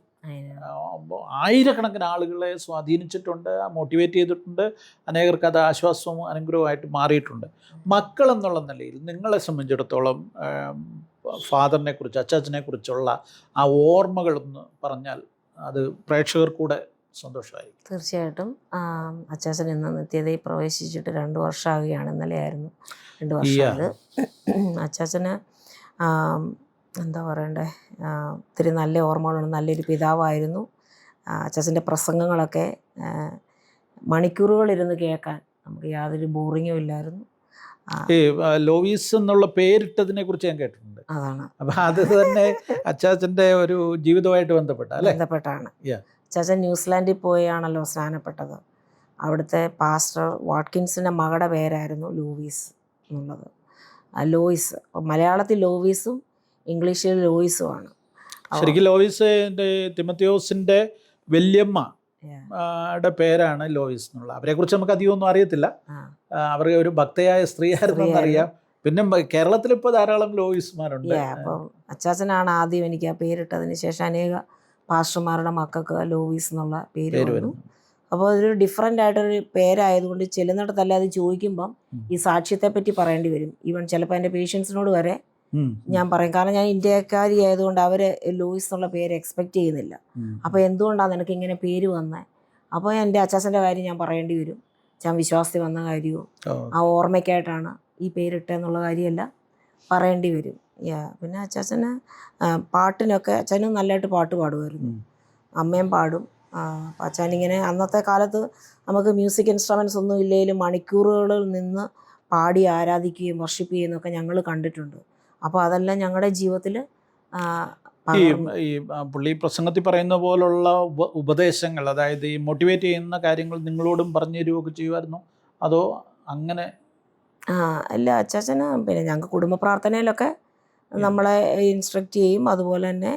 ആയിരക്കണക്കിന് ആളുകളെ സ്വാധീനിച്ചിട്ടുണ്ട്, മോട്ടിവേറ്റ് ചെയ്തിട്ടുണ്ട്. അനേകർക്ക് അത് ആശ്വാസവും അനുഗ്രഹവുമായിട്ട് മാറിയിട്ടുണ്ട്. മക്കൾ എന്നുള്ള നിലയിൽ നിങ്ങളെ സംബന്ധിച്ചിടത്തോളം ഫാദറിനെ കുറിച്ച്, അച്ചാച്ചനെ കുറിച്ചുള്ള ആ ഓർമ്മകളൊന്ന് പറഞ്ഞാൽ അത് പ്രേക്ഷകർ കൂടെ സന്തോഷമായി. തീർച്ചയായിട്ടും. അച്ചാച്ചൻ ഇന്ന് നിത്യതയിൽ പ്രവേശിച്ചിട്ട് 2 വർഷമാവുകയാണ്. ഇന്നലെയായിരുന്നു 2 വർഷമായത്. അച്ചാച്ചന് എന്താ പറയണ്ടേ, ഒത്തിരി നല്ല ഓർമ്മകളുണ്ട്. നല്ലൊരു പിതാവായിരുന്നു. അച്ചാച്ചൻ്റെ പ്രസംഗങ്ങളൊക്കെ മണിക്കൂറുകളിരുന്ന് കേൾക്കാൻ നമുക്ക് യാതൊരു ബോറിങ്ങും ഇല്ലായിരുന്നു. ഈ ലോവീസ് എന്നുള്ള പേരിട്ടതിനെ കുറിച്ച് ഞാൻ കേട്ടിട്ടുണ്ട്. അതാണ്. അപ്പം അത് തന്നെ അച്ചാച്ചൻ്റെ ഒരു ജീവിതമായിട്ട് ബന്ധപ്പെട്ടാണ്. അച്ചാച്ചൻ ന്യൂസിലാൻഡിൽ പോയാണല്ലോ സ്നാനപ്പെട്ടത്. അവിടുത്തെ പാസ്റ്റർ വാട്കിൻസിൻ്റെ മകളുടെ പേരായിരുന്നു ലൂവീസ് എന്നുള്ളത്. ലോയിസ്, മലയാളത്തിൽ ലോവീസും ഇംഗ്ലീഷിൽ ലോയിസുമാണ്. ശരിക്കും ലോയിസ് തിമത്തിയോസിൻ്റെ വല്യമ്മ യുടെ പേരാണ് ലോയിസ് എന്നുള്ള. അവരെക്കുറിച്ച് നമുക്ക് അധികമൊന്നും അറിയത്തില്ല. അവർ ഒരു ഭക്തയായ സ്ത്രീയായിരുന്നു എന്നറിയാം. പിന്നെ കേരളത്തിൽ ഇപ്പോൾ ധാരാളം ലോയിസ്മാരുണ്ട്. അപ്പം അച്ചാച്ചനാണ് ആദ്യം എനിക്ക് ആ പേരിട്ടതിന് ശേഷം അനേക പാസ്റ്റർമാരുടെ മക്കൾക്ക് ലോവീസ് എന്നുള്ള പേര് വന്നു. അപ്പോൾ അതൊരു ഡിഫറെൻ്റ് ആയിട്ടൊരു പേരായതുകൊണ്ട് ചെല്ലുന്നിടത്തല്ല അത് ചോദിക്കുമ്പം ഈ സാക്ഷ്യത്തെ പറ്റി പറയേണ്ടി വരും. ഈവൻ ചിലപ്പോൾ എൻ്റെ പേഷ്യൻസിനോട് വരെ ഞാൻ പറയും, കാരണം ഞാൻ ഇന്ത്യക്കാരി ആയതുകൊണ്ട് അവർ ലൂയിസ് എന്നുള്ള പേര് എക്സ്പെക്റ്റ് ചെയ്യുന്നില്ല. അപ്പോൾ എന്തുകൊണ്ടാണ് നിനക്ക് ഇങ്ങനെ പേര് വന്നത്? അപ്പോൾ എൻ്റെ അച്ചാച്ചൻ്റെ കാര്യം ഞാൻ പറയേണ്ടി വരും. ഞാൻ വിശ്വാസത്തിൽ വന്ന കാര്യവും ആ ഓർമ്മയ്ക്കായിട്ടാണ് ഈ പേരിട്ടെന്നുള്ള കാര്യമല്ല പറയേണ്ടി വരും. പിന്നെ അച്ചാച്ചന് പാട്ടിനൊക്കെ, അച്ഛനും നല്ലതായിട്ട് പാട്ട് പാടുമായിരുന്നു. അമ്മയും പാടും. അച്ഛനിങ്ങനെ അന്നത്തെ കാലത്ത് നമുക്ക് മ്യൂസിക് ഇൻസ്ട്രുമെൻറ്റ്സ് ഒന്നും ഇല്ലെങ്കിലും മണിക്കൂറുകളിൽ നിന്ന് പാടി ആരാധിക്കുകയും വർഷിപ്പ് ചെയ്യുന്നതൊക്കെ ഞങ്ങൾ കണ്ടിട്ടുണ്ട്. അപ്പോൾ അതെല്ലാം ഞങ്ങളുടെ ജീവിതത്തിൽ ഈ പുള്ളി പ്രസംഗത്തിൽ പറയുന്ന പോലുള്ള ഉപദേശങ്ങൾ, അതായത് ഈ മോട്ടിവേറ്റ് ചെയ്യുന്ന കാര്യങ്ങൾ നിങ്ങളോടും പറഞ്ഞു തരികയൊക്കെ ചെയ്യുമായിരുന്നു, അതോ അങ്ങനെ? അല്ല, അച്ചാച്ചന് പിന്നെ ഞങ്ങൾക്ക് കുടുംബ പ്രാർത്ഥനയിലൊക്കെ നമ്മളെ ഇൻസ്ട്രക്റ്റ് ചെയ്യും. അതുപോലെ തന്നെ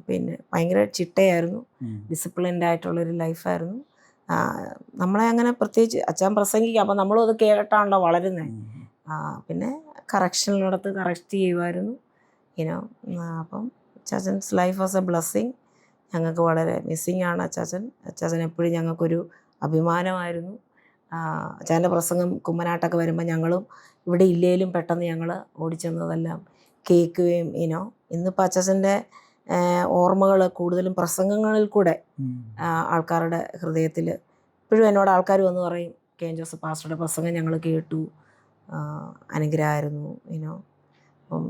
പിന്നെ ഭയങ്കര ചിട്ടയായിരുന്നു, ഡിസിപ്ലിൻഡ് ആയിട്ടുള്ളൊരു ലൈഫായിരുന്നു. നമ്മളെ അങ്ങനെ പ്രത്യേകിച്ച് അച്ഛൻ പ്രസംഗിക്കുക, അപ്പം നമ്മളും അത് കേട്ടാണല്ലോ വളരുന്നത്. പിന്നെ കറക്ഷനിടത്ത് കറക്റ്റ് ചെയ്യുമായിരുന്നു. അപ്പം അച്ചാച്ചൻസ് ലൈഫ് വാസ് എ ബ്ലെസ്സിങ്. ഞങ്ങൾക്ക് വളരെ മിസ്സിങ് ആണ് അച്ചാച്ചൻ. അച്ചാച്ചൻ എപ്പോഴും ഞങ്ങൾക്കൊരു അഭിമാനമായിരുന്നു. അച്ചാച്ചൻ്റെ പ്രസംഗം കുമ്മനാട്ടൊക്കെ വരുമ്പോൾ ഞങ്ങളും ഇവിടെ ഇല്ലേലും പെട്ടെന്ന് ഞങ്ങൾ ഓടിച്ചെന്നതെല്ലാം കേൾക്കുകയും ഇന്നിപ്പോൾ അച്ചാച്ചൻ്റെ ഓർമ്മകൾ കൂടുതലും പ്രസംഗങ്ങളിൽ കൂടെ ആൾക്കാരുടെ ഹൃദയത്തിൽ ഇപ്പോഴും എന്നോട് ആൾക്കാർ വന്ന് പറയും, കെ ജോസഫ് പാസ്റ്ററുടെ പ്രസംഗം ഞങ്ങൾ കേട്ടു, അനുഗ്രഹമായിരുന്നു.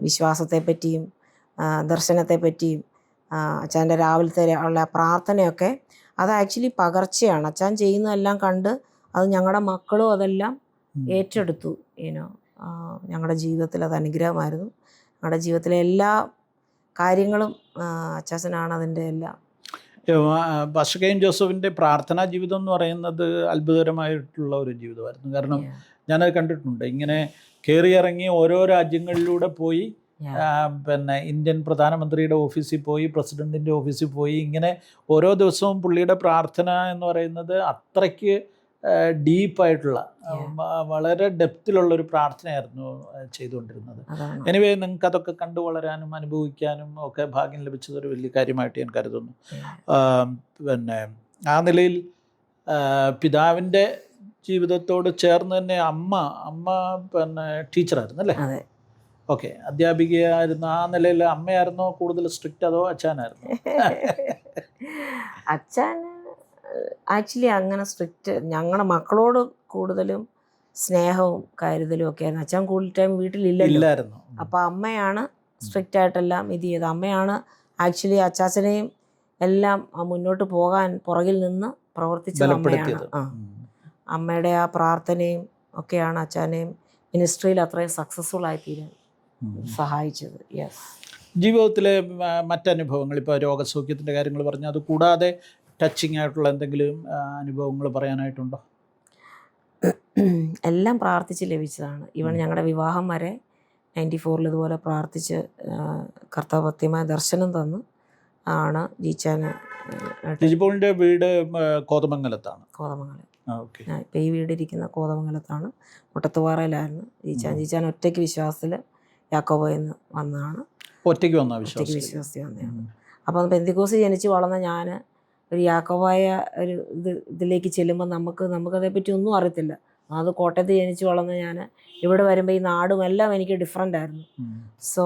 വിശ്വാസത്തെപ്പറ്റിയും ദർശനത്തെപ്പറ്റിയും അച്ചാൻ്റെ രാവിലത്തെ ഉള്ള പ്രാർത്ഥനയൊക്കെ അത് ആക്ച്വലി പകർച്ചയാണ്. അച്ചാൻ ചെയ്യുന്നതെല്ലാം കണ്ട് അത് ഞങ്ങളുടെ മക്കളും അതെല്ലാം ഏറ്റെടുത്തു. ഞങ്ങളുടെ ജീവിതത്തിൽ അത് അനുഗ്രഹമായിരുന്നു. ഞങ്ങളുടെ ജീവിതത്തിലെ എല്ലാ കാര്യങ്ങളും അച്ചാച്ചനാണ് അതിൻ്റെ എല്ലാം. പാസ്റ്റർ കെ എൻ ജോസഫിൻ്റെ പ്രാർത്ഥനാ ജീവിതം എന്ന് പറയുന്നത് അത്ഭുതകരമായിട്ടുള്ള ഒരു ജീവിതമായിരുന്നു. കാരണം ഞാനത് കണ്ടിട്ടുണ്ട്. ഇങ്ങനെ കയറിയിറങ്ങി ഓരോ രാജ്യങ്ങളിലൂടെ പോയി, പിന്നെ ഇന്ത്യൻ പ്രധാനമന്ത്രിയുടെ ഓഫീസിൽ പോയി, പ്രസിഡൻറ്റിൻ്റെ ഓഫീസിൽ പോയി, ഇങ്ങനെ ഓരോ ദിവസവും പുള്ളിയുടെ പ്രാർത്ഥന എന്ന് പറയുന്നത് അത്രയ്ക്ക് ഡീപ്പായിട്ടുള്ള വളരെ ഡെപ്തിലുള്ളൊരു പ്രാർത്ഥനയായിരുന്നു ചെയ്തുകൊണ്ടിരുന്നത്. എനിവേ നിങ്ങൾക്ക് അതൊക്കെ കണ്ടു വളരാനും അനുഭവിക്കാനും ഒക്കെ ഭാഗ്യം ലഭിച്ചതൊരു വലിയ കാര്യമായിട്ട് ഞാൻ കരുതുന്നു. പിന്നെ ആ നിലയിൽ പിതാവിൻ്റെ ജീവിതത്തോട് ചേർന്ന് തന്നെ അമ്മ പിന്നെ ടീച്ചറായിരുന്നു അല്ലേ? ഓക്കെ, അധ്യാപികയായിരുന്നു. ആ നിലയിൽ അമ്മയായിരുന്നോ കൂടുതൽ സ്ട്രിക്റ്റ് അതോ അച്ഛനായിരുന്നോ? അച്ഛൻ ആക്ച്വലി അങ്ങനെ സ്ട്രിക്റ്റ്, ഞങ്ങളുടെ മക്കളോട് കൂടുതലും സ്നേഹവും കരുതലും ഒക്കെ ആയിരുന്നു. അച്ഛൻ കൂടുതൽ ടൈം വീട്ടിലില്ലായിരുന്നു. അപ്പോൾ അമ്മയാണ് സ്ട്രിക്റ്റ് ആയിട്ടെല്ലാം ഇത് ചെയ്തത്. അമ്മയാണ് ആക്ച്വലി അച്ചാച്ചനെയും എല്ലാം മുന്നോട്ട് പോകാൻ പുറകിൽ നിന്ന് പ്രവർത്തിച്ചത് അമ്മയാണ്. അമ്മയുടെ ആ പ്രാർത്ഥനയും ഒക്കെയാണ് അച്ഛനെയും മിനിസ്ട്രിയിൽ അത്രയും സക്സസ്ഫുൾ ആയി തീരാൻ സഹായിച്ചത്. യെസ്. ജീവിതത്തിലെ മറ്റനുഭവങ്ങൾ, ഇപ്പോൾ രോഗസൗഖ്യത്തിൻ്റെ കാര്യങ്ങൾ പറഞ്ഞു, അത് കൂടാതെ ടച്ചിങ് ആയിട്ടുള്ള എന്തെങ്കിലും അനുഭവങ്ങൾ പറയാനായിട്ടുണ്ടോ? എല്ലാം പ്രാർത്ഥിച്ച് ലഭിച്ചതാണ്. ഈവൻ ഞങ്ങളുടെ വിവാഹം വരെ 94 ഇതുപോലെ പ്രാർത്ഥിച്ച് കർത്താവ് കൃത്യമായ ദർശനം തന്ന് ആണ് ജീച്ചാന്. ജിജിപോളിൻ്റെ വീട് കോതമംഗലത്താണ്. കോതമംഗലം. ഇപ്പോൾ ഈ വീടിരിക്കുന്ന കോതമംഗലത്താണ്. മുട്ടത്തുപാറയിലായിരുന്നു ജീച്ചാൻ ഒറ്റയ്ക്ക് വിശ്വാസത്തിൽ യാക്കോബോയിന്ന് വന്നതാണ്. ഒറ്റയ്ക്ക് വിശ്വാസത്തിൽ വന്നതാണ്. അപ്പോൾ പെന്തിക്കോസ് ജനിച്ച് വളർന്ന ഞാൻ ഒരു യാക്കോബായ ഒരു ഇതിലേക്ക് ചെല്ലുമ്പോൾ നമുക്കതേപ്പറ്റി ഒന്നും അറിയത്തില്ല. അത് കോട്ടയത്ത് ജനിച്ച് വളർന്ന ഞാൻ ഇവിടെ വരുമ്പോൾ ഈ നാടും എല്ലാം എനിക്ക് ഡിഫറെൻ്റ് ആയിരുന്നു. സോ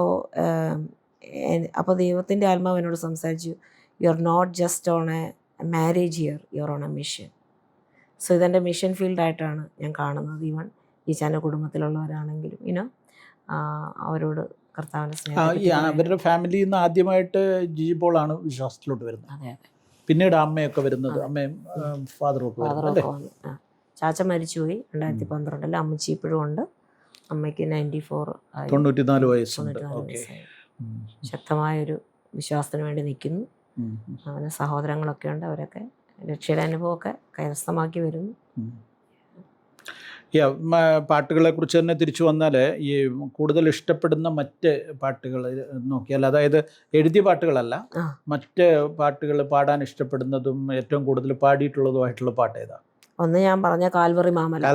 അപ്പോൾ ദൈവത്തിൻ്റെ ആത്മാവ് എന്നോട് സംസാരിച്ചു, you are not just on a marriage here, you are on a mission. So ഇതെൻ്റെ മിഷൻ ഫീൽഡായിട്ടാണ് ഞാൻ കാണുന്നത്. ഈവൻ ഈച്ചാൻ്റെ കുടുംബത്തിലുള്ളവരാണെങ്കിലും അവരോട് കർത്താവിൻ്റെ സ്നേഹം. അവരുടെ ഫാമിലിയിൽ നിന്ന് ആദ്യമായിട്ട് ജിജിപോളാണ് വിശ്വാസത്തിലോട്ട് വരുന്നത്. അതെ. പിന്നീട് അമ്മയൊക്കെ വരുന്നത്, അമ്മയും ഫാദറും ഒക്കെ വന്നു. ചാച്ച മരിച്ചുപോയി 2012. അമ്മച്ചി ഇപ്പോഴും ഉണ്ട്. അമ്മയ്ക്ക് 94 വയസ്സുണ്ട്. ശക്തമായൊരു വിശ്വാസത്തിന് വേണ്ടി നിൽക്കുന്നു. അവന് സഹോദരങ്ങളൊക്കെ ഉണ്ട്. അവരൊക്കെ രക്ഷയുടെ അനുഭവമൊക്കെ കൈവശമാക്കി വരുന്നു. പാട്ടുകളെ കുറിച്ച് തന്നെ തിരിച്ചു വന്നാൽ, ഈ കൂടുതൽ ഇഷ്ടപ്പെടുന്ന മറ്റ് പാട്ടുകൾ നോക്കിയാൽ, അതായത് എഴുതിയ പാട്ടുകളല്ല, മറ്റ് പാട്ടുകൾ പാടാൻ ഇഷ്ടപ്പെടുന്നതും ഏറ്റവും കൂടുതൽ പാടിയിട്ടുള്ളതുമായിട്ടുള്ള പാട്ട് ഏതാ? ഒന്ന് ഞാൻ പറഞ്ഞ കാൽവറി മാമല.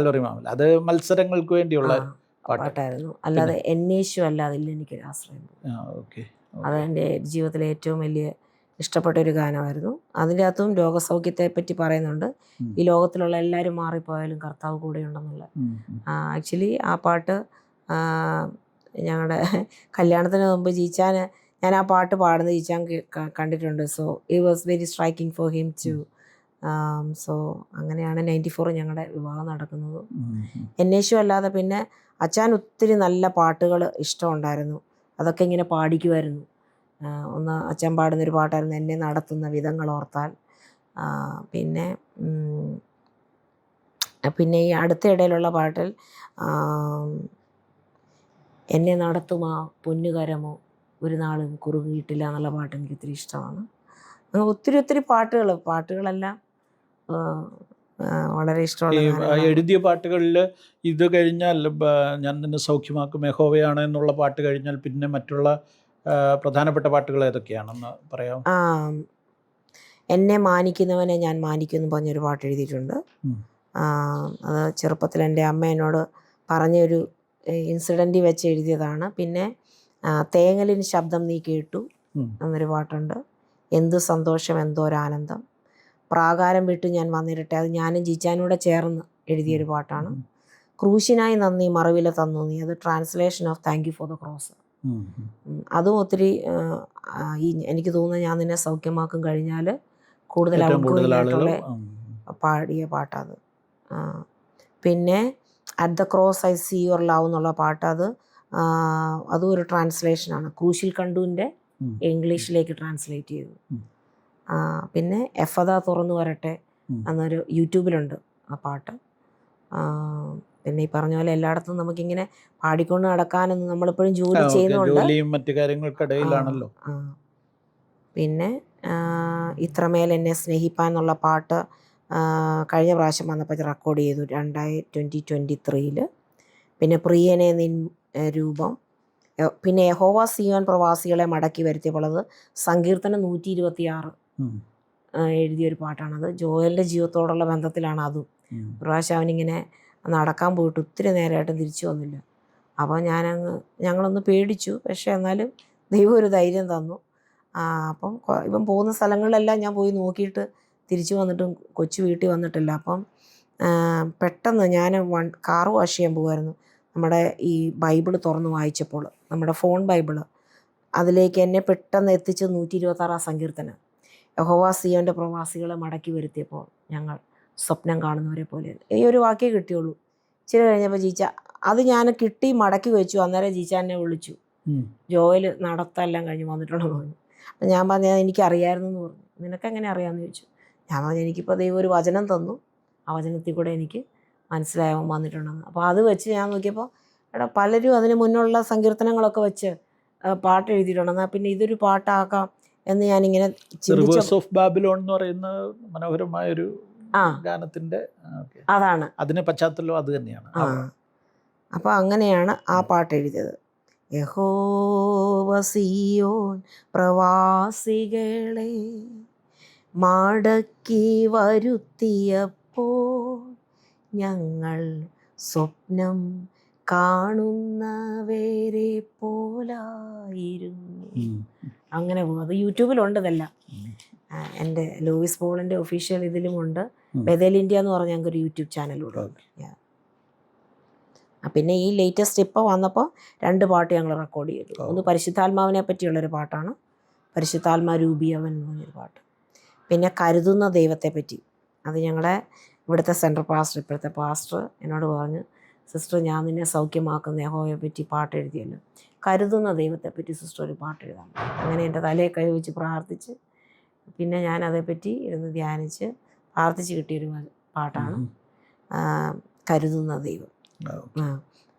അത് മത്സരങ്ങൾക്ക് വേണ്ടിയുള്ള പാട്ടായിരുന്നു. അല്ലാതെ എന്നേശു അല്ലാതെ ഇല്ല എനിക്കൊരു ആശ്രയം. അതെൻ്റെ ജീവിതത്തിലെ ഏറ്റവും വലിയ ഇഷ്ടപ്പെട്ട ഒരു ഗാനമായിരുന്നു. അതിൻ്റെ അകത്തും രോഗസൗഖ്യത്തെ പറ്റി പറയുന്നുണ്ട്. ഈ ലോകത്തിലുള്ള എല്ലാവരും മാറിപ്പോയാലും കർത്താവ് കൂടെയുണ്ടെന്നുള്ള. ആക്ച്വലി ആ പാട്ട് ഞങ്ങളുടെ കല്യാണത്തിന് മുമ്പ് ഞാൻ ആ പാട്ട് പാടുന്നത് ജീച്ചാൻ കണ്ടിട്ടുണ്ട്. So it was very striking for him too. So അങ്ങനെയാണ് 94 ഞങ്ങളുടെ വിവാഹം നടക്കുന്നത്. എന്നേശു അല്ലാതെ പിന്നെ അച്ഛൻ ഒത്തിരി നല്ല പാട്ടുകൾ ഇഷ്ടമുണ്ടായിരുന്നു. അതൊക്കെ ഇങ്ങനെ പാടിക്കുമായിരുന്നു. ഒന്ന് അച്ഛൻ പാടുന്നൊരു പാട്ടായിരുന്നു എന്നെ നടത്തുന്ന വിധങ്ങൾ ഓർത്താൽ. പിന്നെ ഈ അടുത്ത ഇടയിലുള്ള പാട്ടിൽ എന്നെ നടത്തുമാ പൊന്നുകരമോ ഒരു നാളും കുറുകിയിട്ടില്ല എന്നുള്ള പാട്ട് എനിക്ക് ഒത്തിരി ഇഷ്ടമാണ്. അങ്ങനെ ഒത്തിരി പാട്ടുകളെല്ലാം വളരെ ഇഷ്ടമുള്ള. എഴുതിയ പാട്ടുകളിൽ ഇത് കഴിഞ്ഞാൽ ഞാൻ നിന്നെ സൗഖ്യമാക്കും, യഹോവയാണ് എന്നുള്ള പാട്ട് കഴിഞ്ഞാൽ പിന്നെ മറ്റുള്ള പ്രധാനപ്പെട്ട പാട്ടുകൾ ഏതൊക്കെയാണെന്ന് പറയാം? എന്നെ മാനിക്കുന്നവനെ ഞാൻ മാനിക്കുമെന്ന് പറഞ്ഞൊരു പാട്ട് എഴുതിയിട്ടുണ്ട്. അത് ചെറുപ്പത്തിൽ എൻ്റെ അമ്മ എന്നോട് പറഞ്ഞൊരു ഇൻസിഡൻറ്റിൽ വെച്ച് എഴുതിയതാണ്. പിന്നെ തേങ്ങലിന് ശബ്ദം നീ കേട്ടു എന്നൊരു പാട്ടുണ്ട്. എന്ത് സന്തോഷം എന്തോരാനന്ദം, പ്രാകാരം വിട്ടു ഞാൻ വന്നിരട്ടെ, അത് ഞാനും ജീച്ചാനൂടെ ചേർന്ന് എഴുതിയൊരു പാട്ടാണ്. ക്രൂശിനായി നന്ദി മറവില തന്നു നീ, അത് translation of thank you for the cross. അതും ഒത്തിരി എനിക്ക് തോന്നുന്നത് ഞാൻ നിന്നെ സൗഖ്യമാക്കും കഴിഞ്ഞാൽ കൂടുതൽ ഔട്ട്ഗോയിങ്ങായിട്ടുള്ള പാടിയ പാട്ടത്. പിന്നെ at the cross I see your love എന്നുള്ള പാട്ട്, അതും ഒരു ട്രാൻസ്ലേഷനാണ്. ക്രൂശിൽ കണ്ടുവിൻ്റെ ഇംഗ്ലീഷിലേക്ക് ട്രാൻസ്ലേറ്റ് ചെയ്തു. പിന്നെ എഫദ തുറന്നു വരട്ടെ എന്നൊരു യൂട്യൂബിലുണ്ട് ആ പാട്ട്. പിന്നെ ഈ പറഞ്ഞ പോലെ എല്ലായിടത്തും നമുക്കിങ്ങനെ പാടിക്കൊണ്ട് നടക്കാനൊന്നും, നമ്മളിപ്പോഴും ജോലി ചെയ്യുന്നുണ്ട്. ജോലിയും മറ്റു കാര്യങ്ങൾക്കിടയിലാണല്ലോ. പിന്നെ ഇത്രമേൽ എന്നെ സ്നേഹിപ്പാൻ എന്നുള്ള പാട്ട് കഴിഞ്ഞ പ്രാവശ്യം വന്നപ്പോൾ റെക്കോർഡ് ചെയ്തു 2023. പിന്നെ പ്രിയനെ നിൻ രൂപം, പിന്നെ യഹോവ സിയോൻ പ്രവാസികളെ മടക്കി വരുത്തിയപ്പോൾ അത് സങ്കീർത്തനം 126 എഴുതിയൊരു പാട്ടാണത്. ജോയലിൻ്റെ ജീവിതത്തോടുള്ള ബന്ധത്തിലാണ് അതും. ഒരു പ്രാവശ്യം അവനിങ്ങനെ നടക്കാൻ പോയിട്ട് ഒത്തിരി നേരമായിട്ടും തിരിച്ചു വന്നില്ല. അപ്പോൾ ഞങ്ങളൊന്ന് പേടിച്ചു. പക്ഷേ എന്നാലും ദൈവം ഒരു ധൈര്യം തന്നു. അപ്പം ഇവൻ പോകുന്ന സ്ഥലങ്ങളിലെല്ലാം ഞാൻ പോയി നോക്കിയിട്ട് തിരിച്ചു വന്നിട്ടും കൊച്ചു വീട്ടിൽ വന്നിട്ടില്ല. അപ്പം പെട്ടെന്ന് ഞാൻ കാറ് വാഷ് ചെയ്യാൻ പോകുമായിരുന്നു. നമ്മുടെ ഈ ബൈബിള് തുറന്ന് വായിച്ചപ്പോൾ, നമ്മുടെ ഫോൺ ബൈബിള്, അതിലേക്ക് എന്നെ പെട്ടെന്ന് എത്തിച്ച് 126 സങ്കീർത്തനം. യഹോവ സിയോൻ്റെ പ്രവാസികളെ മടക്കി വരുത്തിയപ്പോൾ ഞങ്ങൾ സ്വപ്നം കാണുന്നവരെ പോലെ. ഈ ഒരു വാക്കേ കിട്ടിയുള്ളൂ. ഇച്ചിരി കഴിഞ്ഞപ്പോൾ ജീച്ച അത് ഞാൻ കിട്ടി മടക്കി വെച്ചു. അന്നേരം ജീച്ച എന്നെ വിളിച്ചു, ജോയൽ നടത്തെല്ലാം കഴിഞ്ഞ് വന്നിട്ടുണ്ടെന്ന് പറഞ്ഞു. അപ്പം ഞാൻ പറഞ്ഞു എനിക്കറിയായിരുന്നു എന്ന് പറഞ്ഞു. നിനക്കെങ്ങനെ അറിയാമെന്ന് ചോദിച്ചു. ഞാൻ പറഞ്ഞു എനിക്കിപ്പോൾ ദൈവം ഒരു വചനം തന്നു, ആ വചനത്തിൽ കൂടെ എനിക്ക് മനസ്സിലായാൽ വന്നിട്ടുണ്ടെന്ന്. അപ്പോൾ അത് വെച്ച് ഞാൻ നോക്കിയപ്പോൾ പലരും അതിന് മുന്നുള്ള സങ്കീർത്തനങ്ങളൊക്കെ വെച്ച് പാട്ട് എഴുതിയിട്ടുണ്ട്. എന്നാൽ പിന്നെ ഇതൊരു പാട്ടാക്കാം എന്ന് ഞാനിങ്ങനെ റിവേഴ്സ് ഓഫ് ബാബിലോൺ എന്ന് പറയുന്ന മനോഹരമായൊരു ഗാനത്തിൻ്റെ അതാണ് അതിന് പശ്ചാത്തലം അത് തന്നെയാണ്. അപ്പോൾ അങ്ങനെയാണ് ആ പാട്ട് എഴുതിയത്. യഹോവ സിയോൻ പ്രവാസികളെ മടക്കി വരുത്തിയപ്പോൾ ഞങ്ങൾ സ്വപ്നം കാണുന്നവരെ പോലായിരുന്നു. അങ്ങനെ പോകും. അത് യൂട്യൂബിലുണ്ട് ഇതെല്ലാം. എൻ്റെ ലൂയിസ് പോളിൻ്റെ ഒഫീഷ്യൽ ഇതിലുമുണ്ട്. ബെതൽ ഇന്ത്യ എന്ന് പറഞ്ഞ ഞങ്ങൾക്കൊരു യൂട്യൂബ് ചാനലൂടെ ഉണ്ട്. പിന്നെ ഈ ലേറ്റസ്റ്റ് ഇപ്പോൾ വന്നപ്പോൾ 2 പാട്ട് ഞങ്ങൾ റെക്കോർഡ് ചെയ്തു. ഒന്ന് പരിശുദ്ധാത്മാവിനെ പറ്റിയുള്ളൊരു പാട്ടാണ്, പരിശുദ്ധാത്മാ രൂപിയവൻ എന്ന് പറഞ്ഞൊരു പാട്ട്. പിന്നെ കരുതുന്ന ദൈവത്തെ പറ്റി, അത് ഞങ്ങളുടെ ഇവിടുത്തെ സെൻട്രൽ പാസ്റ്റർ, ഇപ്പോഴത്തെ പാസ്റ്റർ എന്നോട് പറഞ്ഞു, സിസ്റ്റർ ഞാൻ നിന്നെ സൗഖ്യമാക്കുന്ന യഹോവയെ പറ്റി പാട്ട് എഴുതിയല്ലോ, കരുതുന്ന ദൈവത്തെപ്പറ്റി സിസ്റ്റർ ഒരു പാട്ട് എഴുതാം. അങ്ങനെ എൻ്റെ തലയെ കൈ വെച്ച് പ്രാർത്ഥിച്ച് പിന്നെ ഞാൻ അതേപ്പറ്റി ഇരുന്ന് ധ്യാനിച്ച് പ്രാർത്ഥിച്ച് കിട്ടിയൊരു പാട്ടാണ് കരുതുന്ന ദൈവം.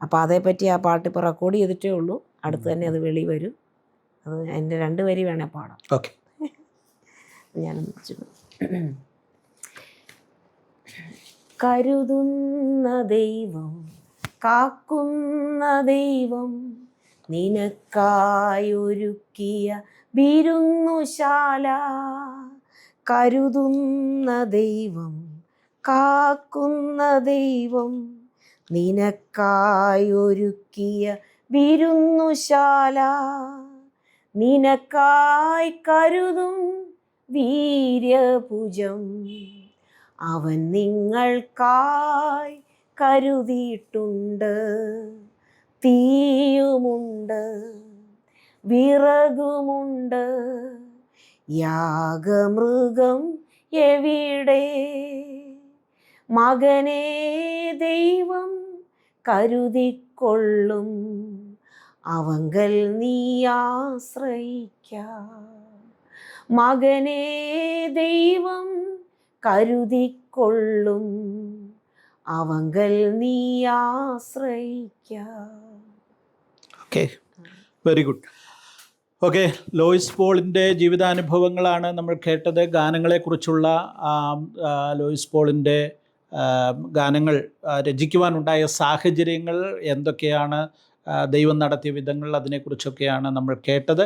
അപ്പോൾ അതേപ്പറ്റി ആ പാട്ട് ഇപ്പോൾ റെക്കോർഡ് ചെയ്തിട്ടേ ഉള്ളൂ. അടുത്ത് തന്നെ അത് വെളി വരും. അത് എൻ്റെ 2 വരി വേണേൽ പാടാം. ഓക്കെ, ഞാനൊന്ന് കരുതുന്ന ദൈവം, കാക്കുന്ന ദൈവം, നിനക്കായൊരുക്കിയ വിരുന്നുശാല. കരുതുന്ന ദൈവം, കാക്കുന്ന ദൈവം, നിനക്കായൊരുക്കിയ വിരുന്നുശാല. നിനക്കായി കരുതും വീര്യഭുജം, അവൻ നിങ്ങൾക്കായി കരുതിയിട്ടുണ്ട്. തീയുമുണ്ട്, വിറകുമുണ്ട്, യാഗമൃഗം എവിടെ? മകനെ ദൈവം കരുതിക്കൊള്ളും, അവങ്കൽ നീ ആശ്രയിക്കാം. മകനെ ദൈവം കരുതിക്കൊള്ളും, അവങ്കൽ നീ ആശ്രയിക്കാം. Okay, very good. Okay, Lois പോളിൻ്റെ ജീവിതാനുഭവങ്ങളാണ് നമ്മൾ കേട്ടത്. ഗാനങ്ങളെക്കുറിച്ചുള്ള ലോയിസ് പോളിൻ്റെ ഗാനങ്ങൾ രചിക്കുവാനുണ്ടായ സാഹചര്യങ്ങൾ എന്തൊക്കെയാണ്, ദൈവം നടത്തിയ വിധങ്ങൾ, അതിനെക്കുറിച്ചൊക്കെയാണ് നമ്മൾ കേട്ടത്.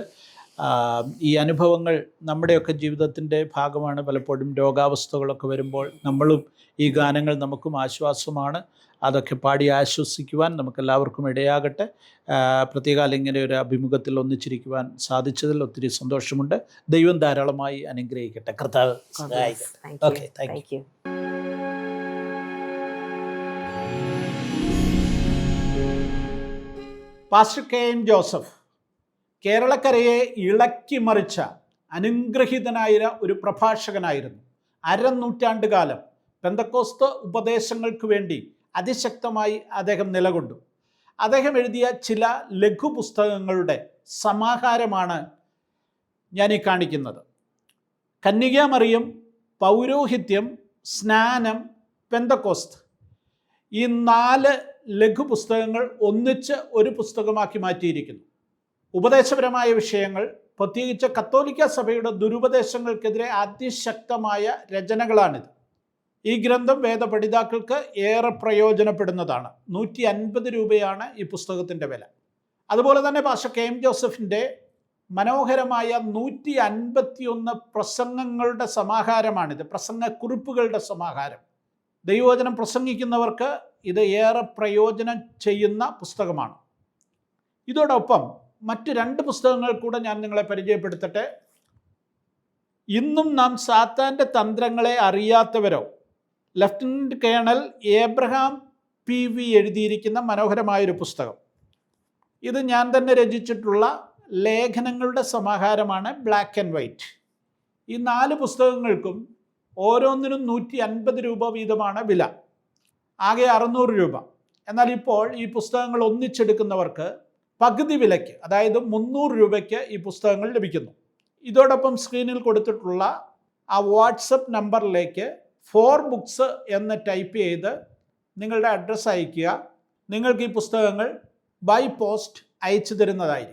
ഈ അനുഭവങ്ങൾ നമ്മുടെയൊക്കെ ജീവിതത്തിൻ്റെ ഭാഗമാണ്. പലപ്പോഴും രോഗാവസ്ഥകളൊക്കെ വരുമ്പോൾ നമ്മളും ഈ ഗാനങ്ങൾ നമുക്കും ആശ്വാസമാണ്. അതൊക്കെ പാടി ആശ്വസിക്കുവാൻ നമുക്കെല്ലാവർക്കും ഇടയാകട്ടെ. പ്രത്യേകാലം ഇങ്ങനെ ഒരു അഭിമുഖത്തിൽ ഒന്നിച്ചിരിക്കുവാൻ സാധിച്ചതിൽ ഒത്തിരി സന്തോഷമുണ്ട്. ദൈവം ധാരാളമായി അനുഗ്രഹിക്കട്ടെ. കർത്താവ് സഹായിക്കട്ടെ. Okay, thank you. Pastor K N. Joseph കേരളക്കരയെ ഇളക്കി മറിച്ച അനുഗ്രഹീതനായ ഒരു പ്രഭാഷകനായിരുന്നു. 1/2 നൂറ്റാണ്ട് കാലം പെന്തക്കോസ്ത് ഉപദേശങ്ങൾക്ക് വേണ്ടി അതിശക്തമായി അദ്ദേഹം നിലകൊണ്ടു. അദ്ദേഹം എഴുതിയ ചില ലഘുപുസ്തകങ്ങളുടെ സമാഹാരമാണ് ഞാൻ ഈ കാണിക്കുന്നത്. കന്യകാമറിയം, പൗരോഹിത്യം, സ്നാനം, പെന്തക്കോസ്ത് ഈ 4 ലഘുപുസ്തകങ്ങൾ ഒന്നിച്ച് ഒരു പുസ്തകമാക്കി മാറ്റിയിരിക്കുന്നു. ഉപദേശപരമായ വിഷയങ്ങൾ, പ്രത്യേകിച്ച് കത്തോലിക്ക സഭയുടെ ദുരുപദേശങ്ങൾക്കെതിരെ അതിശക്തമായ രചനകളാണിത്. ഈ ഗ്രന്ഥം വേദപഠിതാക്കൾക്ക് ഏറെ പ്രയോജനപ്പെടുന്നതാണ്. 150 രൂപയാണ് ഈ പുസ്തകത്തിൻ്റെ വില. അതുപോലെ തന്നെ പാസ്റ്റർ കെ എം ജോസഫിൻ്റെ മനോഹരമായ 151 പ്രസംഗങ്ങളുടെ സമാഹാരമാണിത്. പ്രസംഗക്കുറിപ്പുകളുടെ സമാഹാരം. ദൈവവചനം പ്രസംഗിക്കുന്നവർക്ക് ഇത് ഏറെ പ്രയോജനം ചെയ്യുന്ന പുസ്തകമാണ്. ഇതോടൊപ്പം മറ്റ് 2 പുസ്തകങ്ങൾ കൂടെ ഞാൻ നിങ്ങളെ പരിചയപ്പെടുത്തട്ടെ. ഇന്നും നാം സാത്താൻ്റെ തന്ത്രങ്ങളെ അറിയാത്തവരോ, ലഫ്റ്റനന്റ് കേണൽ ഏബ്രഹാം PV എഴുതിയിരിക്കുന്ന മനോഹരമായൊരു പുസ്തകം. ഇത് ഞാൻ തന്നെ രചിച്ചിട്ടുള്ള ലേഖനങ്ങളുടെ സമാഹാരമാണ്, ബ്ലാക്ക് ആൻഡ് വൈറ്റ്. ഈ 4 പുസ്തകങ്ങൾക്കും ഓരോന്നിനും 150 രൂപ വീതമാണ് വില. ആകെ 600 രൂപ. എന്നാൽ ഇപ്പോൾ ഈ പുസ്തകങ്ങൾ ഒന്നിച്ചെടുക്കുന്നവർക്ക് പകുതി വിലയ്ക്ക്, അതായത് 300 രൂപയ്ക്ക് ഈ പുസ്തകങ്ങൾ ലഭിക്കുന്നു. ഇതോടൊപ്പം സ്ക്രീനിൽ കൊടുത്തിട്ടുള്ള ആ വാട്സപ്പ് നമ്പറിലേക്ക് 4 ബുക്സ് എന്ന് ടൈപ്പ് ചെയ്ത് നിങ്ങളുടെ അഡ്രസ്സ് അയയ്ക്കുക. നിങ്ങൾക്ക് ഈ പുസ്തകങ്ങൾ ബൈ പോസ്റ്റ് അയച്ചു തരുന്നതായിരിക്കും.